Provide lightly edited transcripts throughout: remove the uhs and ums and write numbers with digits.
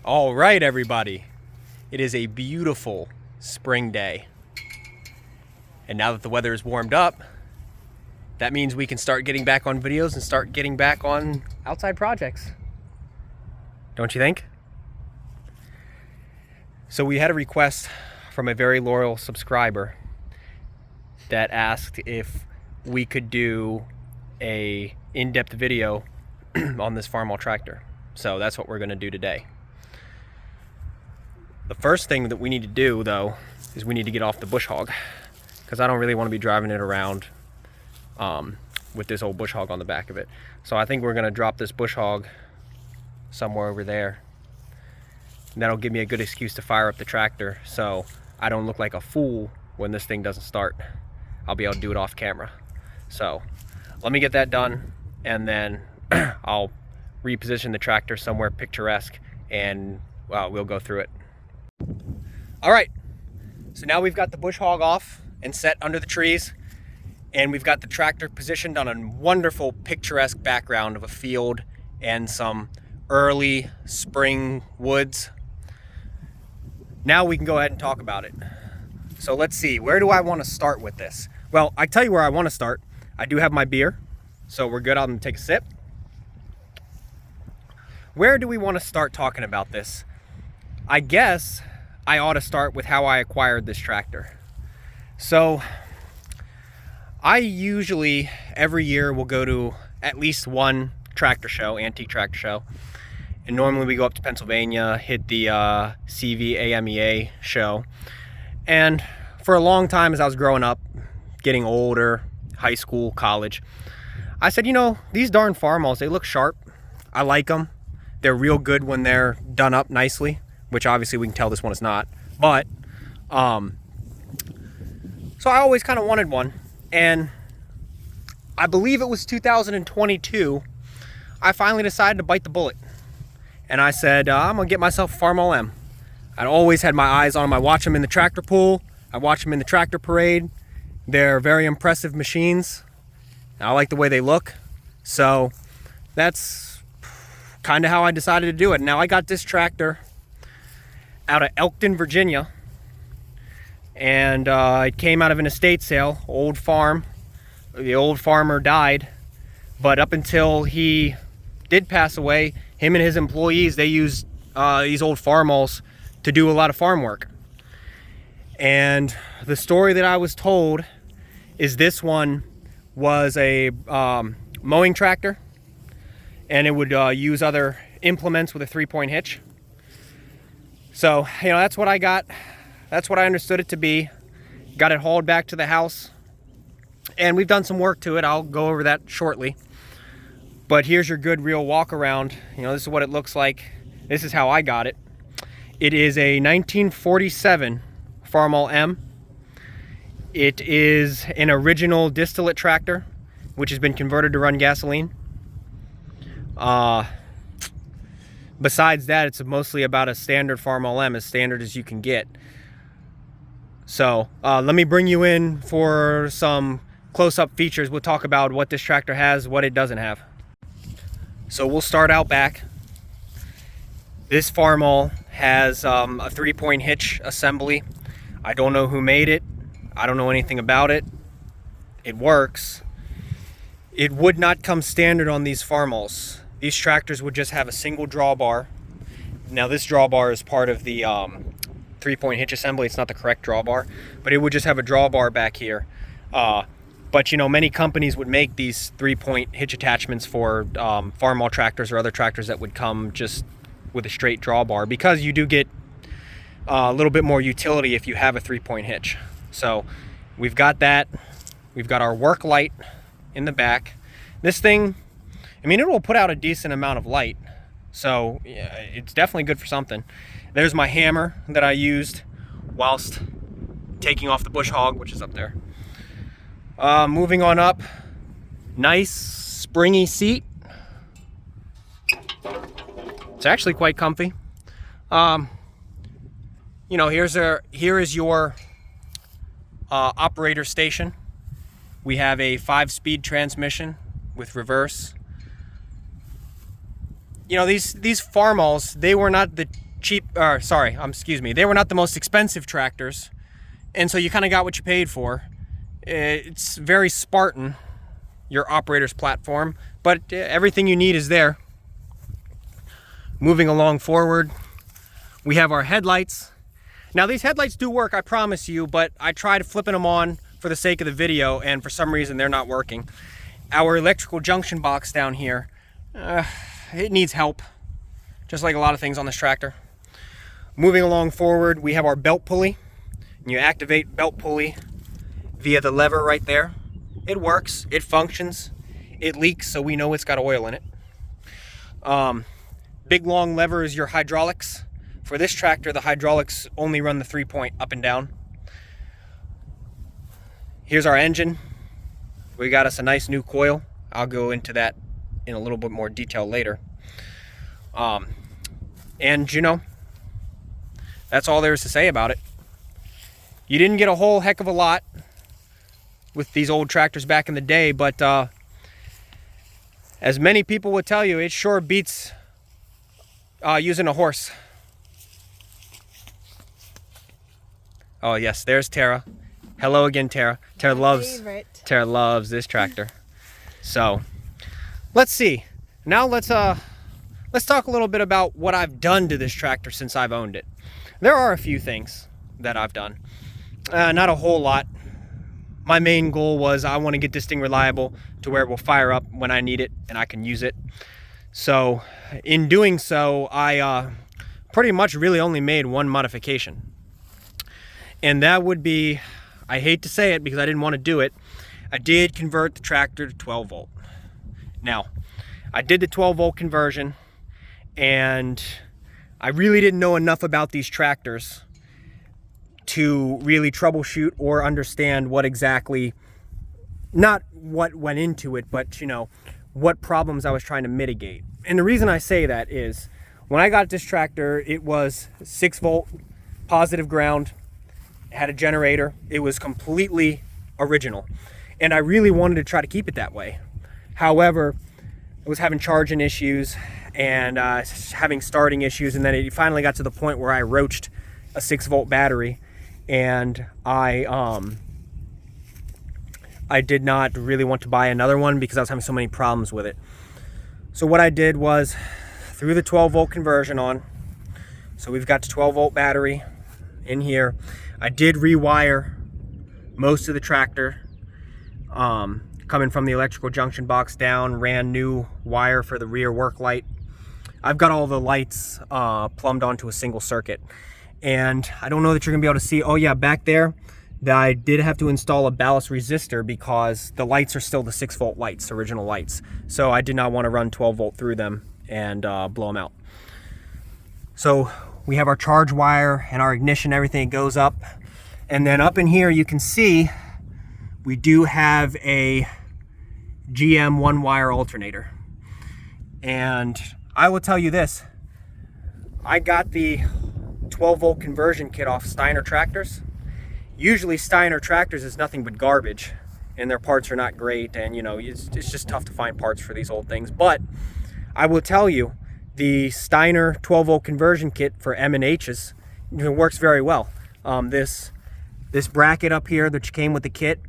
All right, everybody. It is a beautiful spring day. And now that the weather is warmed up, that means we can start getting back on videos and start getting back on outside projects. Don't you think? So we had a request from a very loyal subscriber that asked if we could do a in-depth video on this Farmall tractor. So that's what we're going to do today. The first thing that we need to do, though, is we need to get off the bush hog, because I don't really want to be driving it around with this old bush hog on the back of it. So I think we're going to drop this bush hog somewhere over there. And that'll give me a good excuse to fire up the tractor so I don't look like a fool when this thing doesn't start. I'll be able to do it off camera. So let me get that done, and then I'll reposition the tractor somewhere picturesque, and we'll go through it. All right, so now we've got the bush hog off and set under the trees, and we've got the tractor positioned on a wonderful picturesque background of a field and some early spring woods. Now we can go ahead and talk about it. So let's see, where do I want to start with this? Well, I tell you where I want to start. I do have my beer, so we're good. I'm gonna take a sip. Where do we want to start talking about this? I guess I ought to start with how I acquired this tractor. So I usually every year will go to at least one tractor show, antique tractor show. And normally we go up to Pennsylvania, hit the CVAMEA show. And for a long time as I was growing up, getting older, high school, college, I said, you know, these darn Farmalls, they look sharp. I like them. They're real good when they're done up nicely, which obviously we can tell this one is not. But, so I always kind of wanted one. And I believe it was 2022, I finally decided to bite the bullet. And I said, I'm gonna get myself a Farmall M. I'd always had my eyes on them. I watch them in the tractor pool. I watch them in the tractor parade. They're very impressive machines. I like the way they look. So that's kind of how I decided to do it. Now I got this tractor out of Elkton, Virginia. And it came out of an estate sale, old farm. The old farmer died. But up until he did pass away, him and his employees, they used these old Farmalls to do a lot of farm work. And the story that I was told is this one was a mowing tractor, and it would use other implements with a 3-point hitch. So, you know, that's what I got. That's what I understood it to be. Got it hauled back to the house, and we've done some work to it. I'll go over that shortly. But here's your good real walk around. You know, this is what it looks like. This is how I got it. It is a 1947 Farmall M. It is an original distillate tractor, which has been converted to run gasoline. Besides that, it's mostly about a standard Farmall M, as standard as you can get. So let me bring you in for some close-up features. We'll talk about what this tractor has, what it doesn't have. So we'll start out back. This Farmall has a 3-point hitch assembly. I don't know who made it. I don't know anything about it. It works. It would not come standard on these Farmalls. These tractors would just have a single drawbar. Now this drawbar is part of the 3-point hitch assembly. It's not the correct drawbar, but it would just have a drawbar back here. But you know, many companies would make these 3-point hitch attachments for Farmall tractors or other tractors that would come just with a straight drawbar, because you do get a little bit more utility if you have a 3-point hitch. So we've got that. We've got our work light in the back. This thing, I mean, it will put out a decent amount of light. So yeah, it's definitely good for something. There's my hammer that I used whilst taking off the bush hog, which is up there. Moving on up, nice springy seat. It's actually quite comfy. You know, here is your operator station. We have a 5-speed transmission with reverse. You know, these Farmalls, they were not the they were not the most expensive tractors, and so you kind of got what you paid for. It's very Spartan, your operator's platform, but everything you need is there. Moving along forward, we have our headlights. Now these headlights do work, I promise you, but I tried flipping them on for the sake of the video, and for some reason they're not working. Our electrical junction box down here, it needs help, just like a lot of things on this tractor. Moving along forward, we have our belt pulley. And you activate belt pulley via the lever right there. It works, it functions, it leaks, so we know it's got oil in it. Big long lever is your hydraulics. For this tractor, the hydraulics only run the 3-point up and down. Here's our engine. We got us a nice new coil. I'll go into that in a little bit more detail later. And you know, that's all there is to say about it. You didn't get a whole heck of a lot with these old tractors back in the day, but as many people would tell you, it sure beats using a horse. Oh yes, there's Tara. Hello again, Tara. Tara loves this tractor. So let's see. Now let's talk a little bit about what I've done to this tractor since I've owned it. There are a few things that I've done. Not a whole lot. My main goal was I want to get this thing reliable to where it will fire up when I need it and I can use it. So in doing so, I pretty much really only made one modification. And that would be, I hate to say it because I didn't want to do it, I did convert the tractor to 12 volt. Now, I did the 12 volt conversion, and I really didn't know enough about these tractors to really troubleshoot or understand what exactly, not what went into it, but you know, what problems I was trying to mitigate. And the reason I say that is, when I got this tractor, it was 6 volt, positive ground, had a generator. It was completely original. And I really wanted to try to keep it that way. However, I was having charging issues and having starting issues, and then it finally got to the point where I roached a 6 volt battery, and I did not really want to buy another one because I was having so many problems with it. So what I did was threw the 12 volt conversion on. So we've got the 12 volt battery in here. I did rewire most of the tractor, coming from the electrical junction box down, ran new wire for the rear work light. I've got all the lights plumbed onto a single circuit. And I don't know that you're gonna be able to see, oh yeah, back there, that I did have to install a ballast resistor because the lights are still the 6 volt lights, original lights. So I did not want to run 12 volt through them and blow them out. So we have our charge wire and our ignition, everything goes up. And then up in here, you can see we do have a GM 1-wire alternator. And I will tell you this, I got the 12 volt conversion kit off Steiner Tractors. Usually Steiner Tractors is nothing but garbage and their parts are not great, and you know, it's just tough to find parts for these old things. But I will tell you, the Steiner 12 volt conversion kit for M and H's, it works very well. This bracket up here that came with the kit,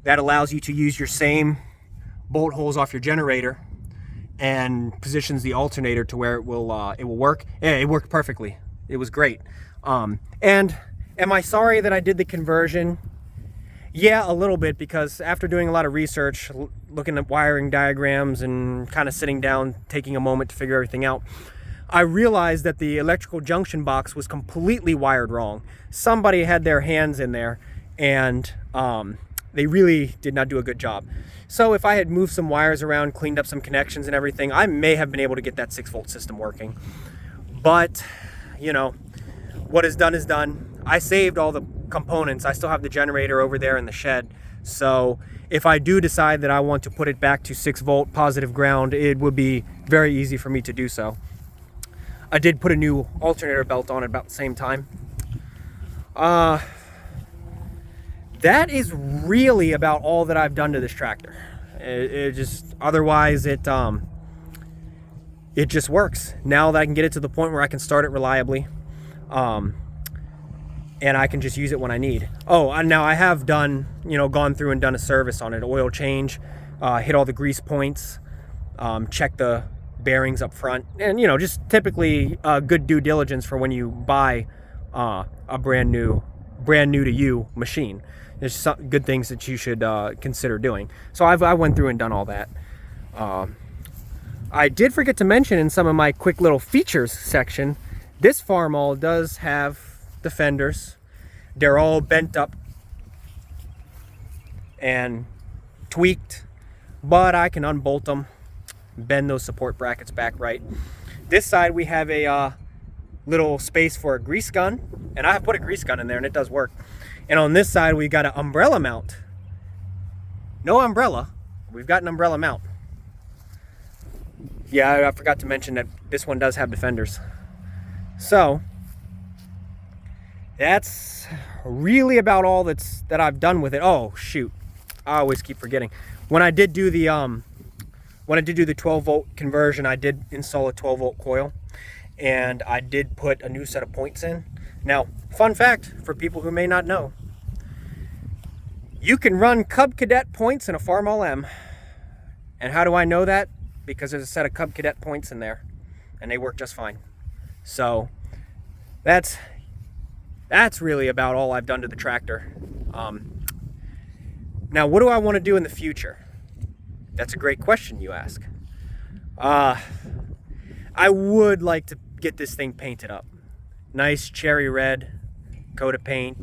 that allows you to use your same bolt holes off your generator and positions the alternator to where it will work. Yeah, it worked perfectly. It was great. And am I sorry that I did the conversion? Yeah, a little bit, because after doing a lot of research, looking at wiring diagrams and kind of sitting down, taking a moment to figure everything out, I realized that the electrical junction box was completely wired wrong. Somebody had their hands in there, and they really did not do a good job. So if I had moved some wires around, cleaned up some connections and everything, I may have been able to get that 6 volt system working. But, you know, what is done is done. I saved all the components. I still have the generator over there in the shed. So if I do decide that I want to put it back to 6 volt positive ground, it would be very easy for me to do so. I did put a new alternator belt on at about the same time. That is really about all that I've done to this tractor. It just, otherwise it it just works. Now that I can get it to the point where I can start it reliably, and I can just use it when I need. Oh, now I have done, gone through and done a service on it, oil change, hit all the grease points, check the bearings up front, and just typically good due diligence for when you buy a brand new to you machine. There's some good things that you should consider doing. So I went through and done all that. I did forget to mention in some of my quick little features section, this Farmall does have the fenders. They're all bent up and tweaked, but I can unbolt them, bend those support brackets back right. This side we have a little space for a grease gun, and I have put a grease gun in there and it does work. And on this side we got an umbrella mount. No umbrella, we've got an umbrella mount. Yeah, I forgot to mention that this one does have defenders. So that's really about all that I've done with it. Oh shoot, I always keep forgetting. When I did do the 12 volt conversion, I did install a 12 volt coil, and I did put a new set of points in. Now, fun fact for people who may not know, you can run Cub Cadet points in a Farmall M. And how do I know that? Because there's a set of Cub Cadet points in there, and they work just fine. So that's really about all I've done to the tractor. Now, what do I want to do in the future? That's a great question you ask. I would like to get this thing painted up. Nice cherry red coat of paint,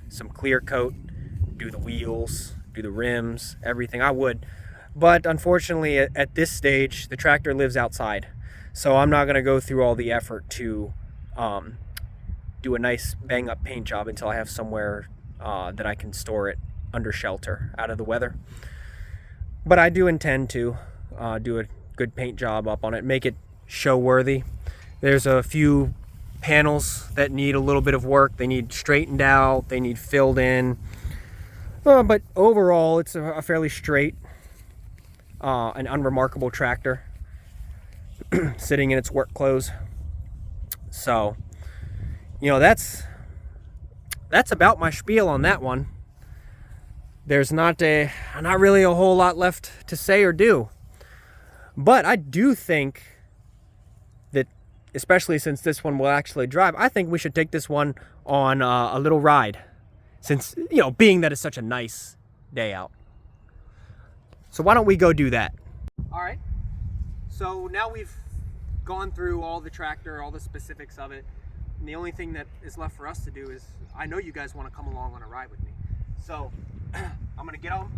some clear coat, do the wheels, do the rims, everything. I would. But unfortunately, at this stage, the tractor lives outside. So I'm not going to go through all the effort to do a nice bang up paint job until I have somewhere that I can store it under shelter out of the weather. But I do intend to do a good paint job up on it, make it show worthy. There's a few panels that need a little bit of work. They need straightened out, they need filled in. But overall, it's a fairly straight and unremarkable tractor sitting in its work clothes. So, that's about my spiel on that one. There's not really a whole lot left to say or do. But I do think that, especially since this one will actually drive, I think we should take this one on a little ride. Since, being that it's such a nice day out. So why don't we go do that? All right. So now we've gone through all the tractor, all the specifics of it. And the only thing that is left for us to do is, I know you guys want to come along on a ride with me. So I'm gonna get on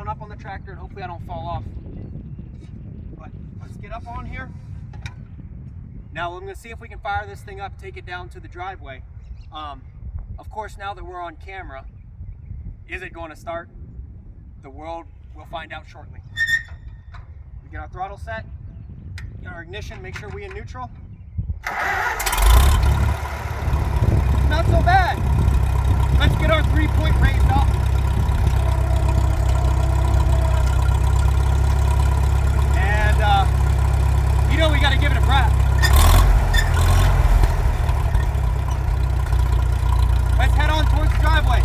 up on the tractor, and hopefully I don't fall off. But let's get up on here. Now I'm gonna see if we can fire this thing up, take it down to the driveway. Of course, now that we're on camera, is it going to start? The world will find out shortly. We get our throttle set, get our ignition, make sure we're in neutral. Not so bad. Let's get our 3-point raised up. And we got to give it a prep. Let's head on towards the driveway.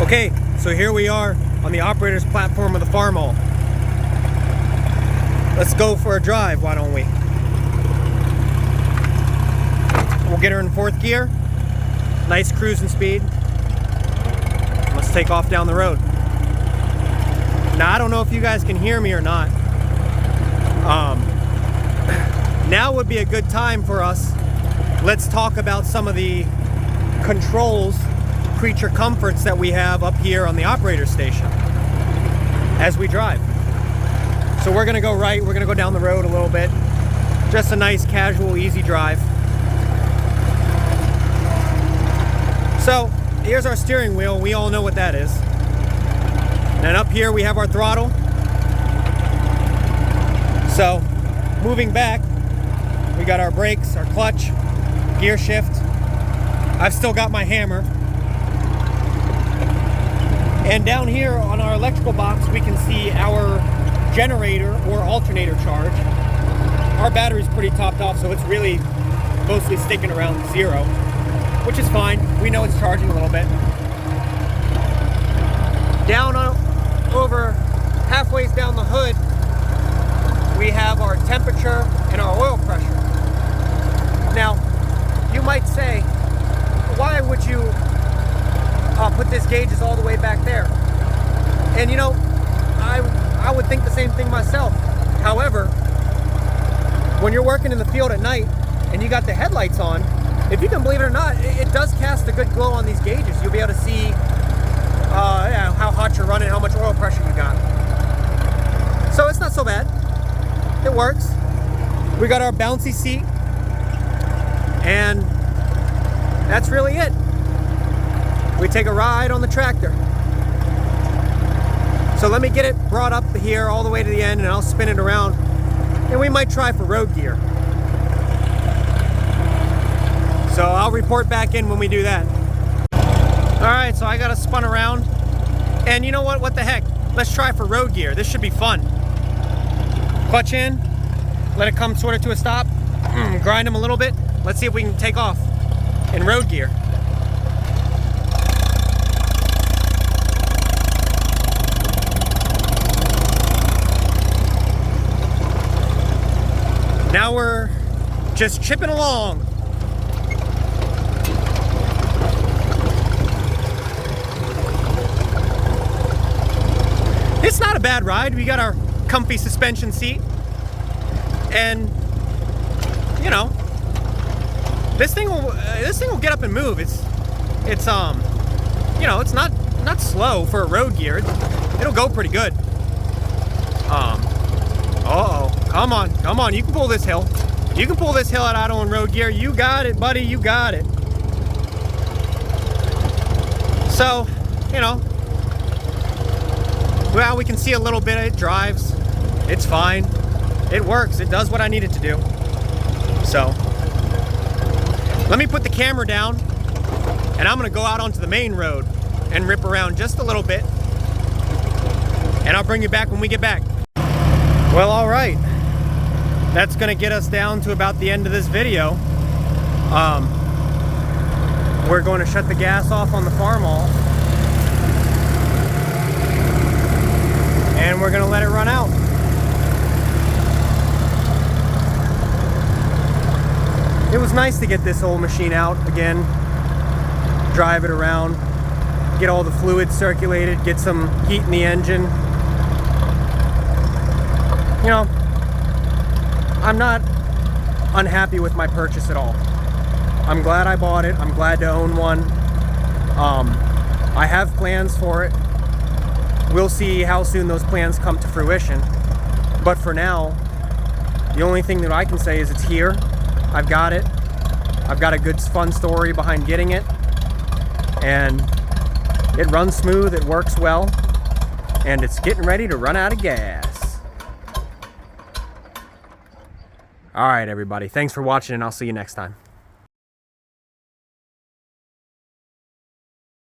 Okay, so here we are on the operator's platform of the Farmall. Let's go for a drive, why don't we? We'll get her in 4th gear. Nice cruising speed. Let's take off down the road. Now, I don't know if you guys can hear me or not. Now would be a good time for us. Let's talk about some of the controls, creature comforts that we have up here on the operator station as we drive. So we're gonna go right, we're gonna go down the road a little bit, Just a nice, casual, easy drive. So, here's our steering wheel. We all know what that is. And up here we have our throttle. So, moving back, we got our brakes, our clutch, gear shift. I've still got my hammer. And down here on our electrical box, we can see our generator or alternator charge. Our battery's pretty topped off, so it's really mostly sticking around 0, which is fine. We know it's charging a little bit. Down over halfway down the hood, we have our temperature and our oil pressure. Now, you might say, why would you put this gauges all the way back there? And you know, I would think the same thing myself. However, when you're working in the field at night and you got the headlights on, if you can believe it or not, it does cast a good glow on these gauges. You'll be able to see how hot you're running, how much oil pressure you got. So it's not so bad. It works. We got our bouncy seat, and that's really it. We take a ride on the tractor. So let me get it brought up here all the way to the end, and I'll spin it around, and we might try for road gear. So I'll report back in when we do that. All right, so I got it spun around, and you know what the heck? Let's try for road gear. This should be fun. Clutch in, let it come sort of to a stop, grind them a little bit. Let's see if we can take off in road gear. Now we're just chipping along. It's not a bad ride. We got our comfy suspension seat, and you know, this thing will get up and move. It's you know, it's not slow for a road gear. It'll go pretty good. Uh-oh. Come on, you can pull this hill. You can pull this hill out on road gear. You got it, buddy, you got it. So, you know, well, we can see a little bit. It drives. It's fine. It works. It does what I need it to do. So, let me put the camera down, and I'm gonna go out onto the main road and rip around just a little bit, and I'll bring you back when we get back. Well, all right. That's gonna get us down to about the end of this video. We're going to shut the gas off on the Farmall, and we're gonna let it run out. It was nice to get this old machine out again, drive it around, get all the fluids circulated, get some heat in the engine. You know, I'm not unhappy with my purchase at all. I'm glad I bought it. I'm glad to own one. I have plans for it. We'll see how soon those plans come to fruition. But for now, the only thing that I can say is it's here. I've got it. I've got a good, fun story behind getting it. And it runs smooth, it works well, and it's getting ready to run out of gas. All right, everybody. Thanks for watching, and I'll see you next time.